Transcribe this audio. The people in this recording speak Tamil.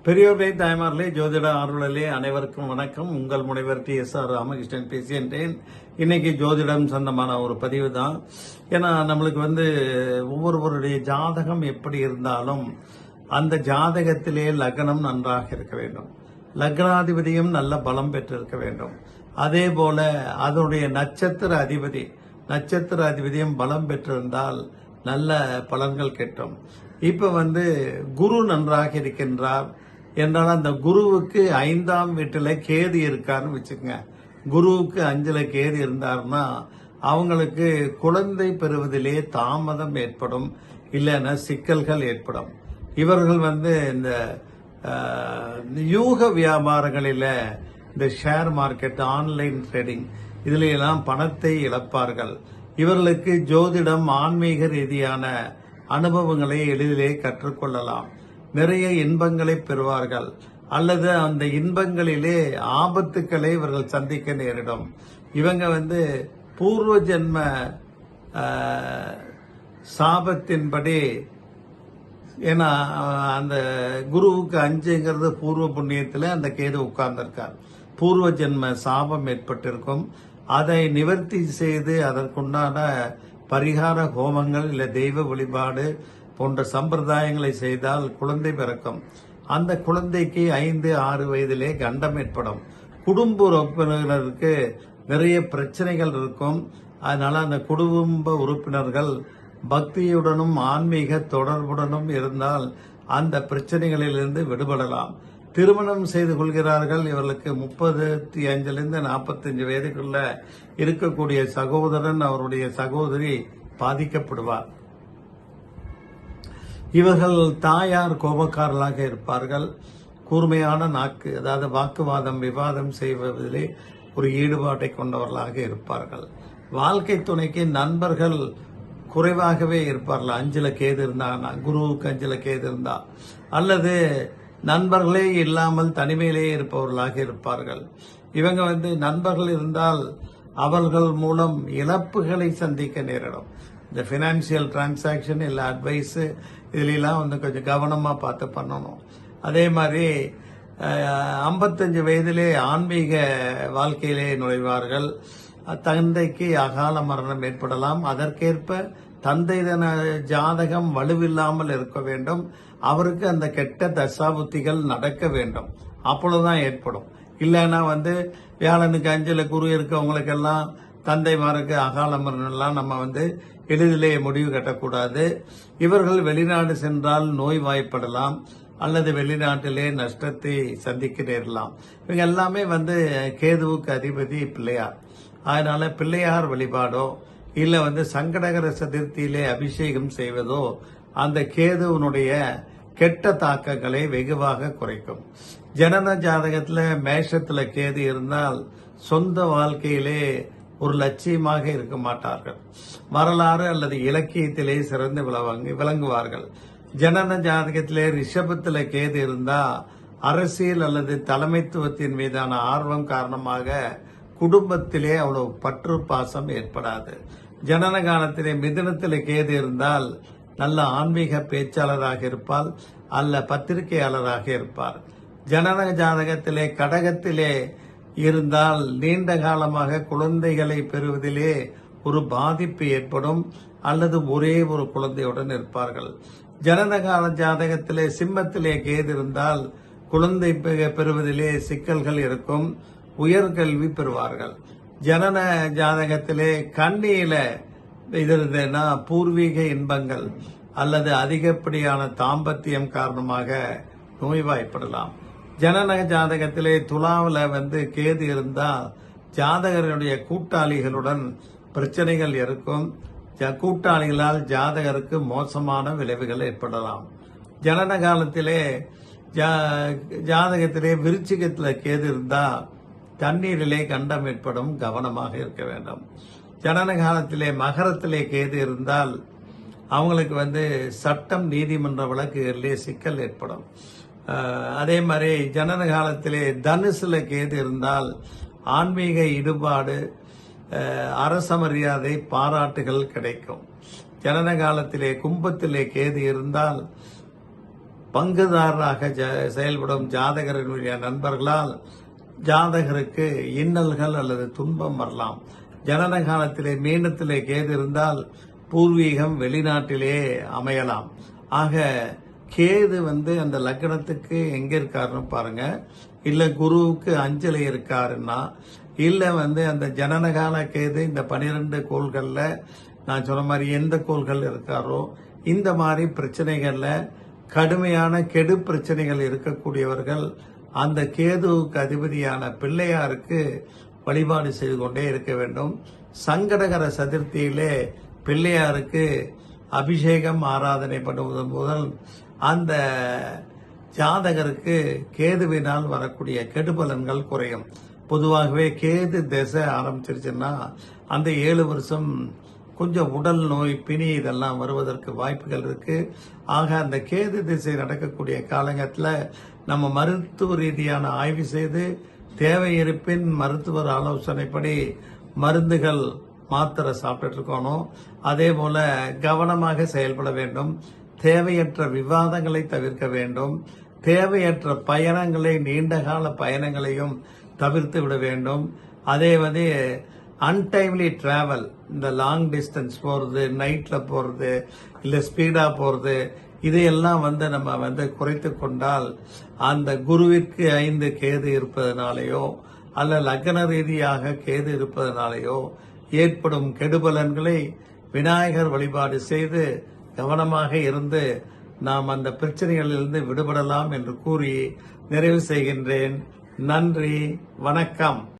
பெரியோர்களே, தாய்மார்களே, ஜோதிட ஆர்வலர்களே அனைவருக்கும் வணக்கம். உங்கள் முனைவர் TSR ராமகிருஷ்ணன் பேசுகின்றேன். இன்னைக்கு ஜோதிடம் சொந்தமான ஒரு பதிவு தான். ஏன்னா நம்மளுக்கு ஒவ்வொருவருடைய ஜாதகம் எப்படி இருந்தாலும் அந்த ஜாதகத்திலே லக்னம் நன்றாக இருக்க வேண்டும், லக்னாதிபதியும் நல்ல பலம் பெற்றிருக்க வேண்டும். அதே போல அதனுடைய நட்சத்திர அதிபதியும் பலம் பெற்றிருந்தால் நல்ல பலன்கள் கிட்டும். இப்ப குரு நன்றாக இருக்கின்றார் என்றால் அந்த குருவுக்கு 5ஆம் வீட்டுல கேது இருக்காருன்னு வச்சுக்கோங்க. குருவுக்கு 5ல கேது இருந்தார்னா அவங்களுக்கு குழந்தை பெறுவதிலே தாமதம் ஏற்படும், இல்லைன்னா சிக்கல்கள் ஏற்படும். இவர்கள் இந்த யூக வியாபாரங்களில, இந்த ஷேர் மார்க்கெட், ஆன்லைன் ட்ரேடிங், இதுல எல்லாம் பணத்தை இழப்பார்கள். இவர்களுக்கு ஜோதிடம், ஆன்மீக ரீதியான அனுபவங்களை எளிதிலே கற்றுக்கொள்ளலாம். நிறைய இன்பங்களை பெறுவார்கள், அல்லது அந்த இன்பங்களிலே ஆபத்துக்களை இவர்கள் சந்திக்க நேரிடும். இவங்க பூர்வ ஜென்ம சாபத்தின்படி, ஏன்னா அந்த குருவுக்கு 5ங்கிறது பூர்வ புண்ணியத்தில் அந்த கேது உட்கார்ந்திருக்கார். பூர்வ ஜென்ம சாபம் ஏற்பட்டிருக்கும். அதை நிவர்த்தி செய்து அதற்குண்டான பரிகார ஹோமங்கள் இல்ல தெய்வ வழிபாடு போன்ற சம்பிரதாயங்களை செய்தால் குழந்தை பிறக்கும். அந்த குழந்தைக்கு 5-6 வயதிலே கண்டம் ஏற்படும். குடும்ப உறுப்பினருக்கு நிறைய பிரச்சனைகள் இருக்கும். அதனால அந்த குடும்ப உறுப்பினர்கள் பக்தியுடனும் ஆன்மீக தொடர்புடனும் இருந்தால் அந்த பிரச்சனைகளிலிருந்து விடுபடலாம். திருமணம் செய்து கொள்கிறார்கள். இவர்களுக்கு 35லிருந்து 45 வயதுக்குள்ள இருக்கக்கூடிய சகோதரன், அவருடைய சகோதரி பாதிக்கப்படுவார். இவர்கள் தாயார் கோபக்காரர்களாக இருப்பார்கள். கூர்மையான நாக்கு, அதாவது வாக்குவாதம், விவாதம் செய்வதிலே ஒரு ஈடுபாட்டை கொண்டவர்களாக இருப்பார்கள். வாழ்க்கை துணைக்கு நண்பர்கள் குறைவாகவே இருப்பார்கள். 5ல கேது இருந்தாங்கன்னா, குருவுக்கு 5ல கேது இருந்தா, அல்லது நண்பர்களே இல்லாமல் தனிமையிலேயே இருப்பவர்களாக இருப்பார்கள். இவங்க நண்பர்கள் இருந்தால் அவர்கள் மூலம் இழப்புகளை சந்திக்க நேரிடும். இந்த பினான்சியல் டிரான்சாக்சன் இல்ல அட்வைஸ், இதுலாம் கொஞ்சம் கவனமா பார்த்து பண்ணணும். அதே மாதிரி 55 வயதிலே ஆன்மீக வாழ்க்கையிலே நுழைவார்கள். தந்தைக்கு அகால மரணம் ஏற்படலாம். அதற்கேற்ப தந்தை ஜாதகம் வலுவில்லாமல் இருக்க வேண்டும். அவருக்கு அந்த கெட்ட தசாபுத்திகள் நடக்க வேண்டும், அப்பொழுதுதான் ஏற்படும். இல்லைன்னா வியாழனுக்கு 5ல குரு இருக்கவங்களுக்கெல்லாம் தந்தைமாருக்கு அகால மரணம் எல்லாம் நம்ம எளிதிலே முடிவு கட்டக்கூடாது. இவர்கள் வெளிநாடு சென்றால் நோய்வாய்ப்படலாம், அல்லது வெளிநாட்டிலே நஷ்டத்தை சந்திக்க நேரலாம். இவங்க எல்லாமே கேதுவுக்கு அதிபதி பிள்ளையார். அதனால பிள்ளையார் வழிபாடோ இல்ல சங்கடகர சதுர்த்தியிலே அபிஷேகம் செய்வதோ அந்த கேதுவனுடைய கெட்ட தாக்கங்களை வெகுவாக குறைக்கும். ஜனன ஜாதகத்துல மேஷத்துல கேது இருந்தால் சொந்த வாழ்க்கையிலே ஒரு லட்சியமாக இருக்க மாட்டார்கள். வரலாறு அல்லது இலக்கியத்திலே சிறந்து விளங்குவார்கள். ஜனன ஜாதகத்திலே ரிஷபத்துல கேது இருந்தா அரசியல் அல்லது தலைமைத்துவத்தின் மீதான ஆர்வம் காரணமாக குடும்பத்திலே அவ்வளவு பற்று பாசம் ஏற்படாது. ஜனன காலத்திலே மிதுனத்திலே கேது இருந்தால் நல்ல ஆன்மீக பேச்சாளராக இருப்பார், அல்ல பத்திரிகையாளராக இருப்பார். ஜனன ஜாதகத்திலே கடகத்திலே இருந்தால் நீண்ட காலமாக குழந்தைகளை பெறுவதிலே ஒரு பாதிப்பு ஏற்படும், அல்லது ஒரே ஒரு குழந்தையுடன் இருப்பார்கள். ஜனனகால ஜாதகத்திலே சிம்மத்திலே கேது இருந்தால் குழந்தை பெறுவதிலே சிக்கல்கள் இருக்கும், உயர்கல்வி பெறுவார்கள். ஜனன ஜாதகத்திலே கன்னியில இது இருந்ததுன்னா பூர்வீக இன்பங்கள் அல்லது அதிகப்படியான தாம்பத்தியம் காரணமாக நோய்வாய்ப்படலாம். ஜனன ஜாதகத்திலே துலாவில் கேது இருந்தா ஜாதகருடைய கூட்டாளிகளுடன் பிரச்சனைகள் இருக்கும். கூட்டாளிகளால் ஜாதகருக்கு மோசமான விளைவுகள் ஏற்படலாம். ஜனன காலத்திலே ஜாதகத்திலே விருச்சிகத்திலே கேது இருந்தா தண்ணீரிலே கண்டம் ஏற்படும், கவனமாக இருக்க வேண்டும். ஜனன காலத்திலே மகரத்திலே கேது இருந்தால் அவங்களுக்கு சட்டம், நீதிமன்ற வழக்குகளிலே சிக்கல் ஏற்படும். அதே மாதிரி ஜனன காலத்திலே தனுசுல கேது இருந்தால் ஆன்மீக ஈடுபாடு, அரச மரியாதை, பாராட்டுகள் கிடைக்கும். ஜனன காலத்திலே கும்பத்திலே கேது இருந்தால் பங்குதாரராக செயல்படும் ஜாதகரினுடைய நண்பர்களால் ஜாதகருக்கு இன்னல்கள் அல்லது துன்பம் வரலாம். ஜனன காலத்திலே மீனத்திலே கேது இருந்தால் பூர்வீகம் வெளிநாட்டிலே அமையலாம். ஆக கேது அந்த லக்னத்துக்கு எங்க இருக்காருன்னு பாருங்க. இல்ல குருவுக்கு அஞ்சலி இருக்காருன்னா, இல்ல அந்த ஜனனகால கேது இந்த 12 கோள்கள்ல நான் சொன்ன மாதிரி எந்த கோள்கள் இருக்காரோ இந்த மாதிரி பிரச்சனைகள்ல கடுமையான கெடு பிரச்சனைகள் இருக்கக்கூடியவர்கள் அந்த கேதுவுக்கு அதிபதியான பிள்ளையாருக்கு வழிபாடு செய்து கொண்டே இருக்க வேண்டும். சங்கடகர சதுர்த்தியிலே பிள்ளையாருக்கு அபிஷேகம் ஆராதனை பண்ணுவதன் முதல் அந்த ஜாதகருக்கு கேதுவினால் வரக்கூடிய கெடுபலன்கள் குறையும். பொதுவாகவே கேது திசை ஆரம்பிச்சிருச்சுன்னா அந்த 7 வருஷம் கொஞ்சம் உடல் நோய், பிணி இதெல்லாம் வருவதற்கு வாய்ப்புகள் இருக்கு. ஆக அந்த கேது திசை நடக்கக்கூடிய காலகட்டத்தில் நம்ம மருத்துவ ரீதியான ஆய்வு செய்து தேவை இருப்பின் மருத்துவர் ஆலோசனைப்படி மருந்துகள் மாத்திரை சாப்பிட்டு இருக்கணும். அதே போல கவனமாக செயல்பட வேண்டும். தேவையற்ற விவாதங்களை தவிர்க்க வேண்டும். தேவையற்ற பயணங்களை, நீண்டகால பயணங்களையும் தவிர்த்து விட வேண்டும். அதே அன்டைம்லி டிராவல், இந்த லாங் டிஸ்டன்ஸ் போறது, நைட்ல போறது, இல்ல ஸ்பீடா போறது, இதையெல்லாம் நம்ம குறைத்து கொண்டால் அந்த குருவிற்கு 5 கேது இருப்பதனாலேயோ அல்ல லக்ன ரீதியாக கேது இருப்பதனாலேயோ ஏற்படும் கெடுபலன்களை விநாயகர் வழிபாடு செய்து கவனமாக இருந்து நாம் அந்த பிரச்சனைகளிலிருந்து விடுபடலாம் என்று கூறி நிறைவு செய்கின்றேன். நன்றி, வணக்கம்.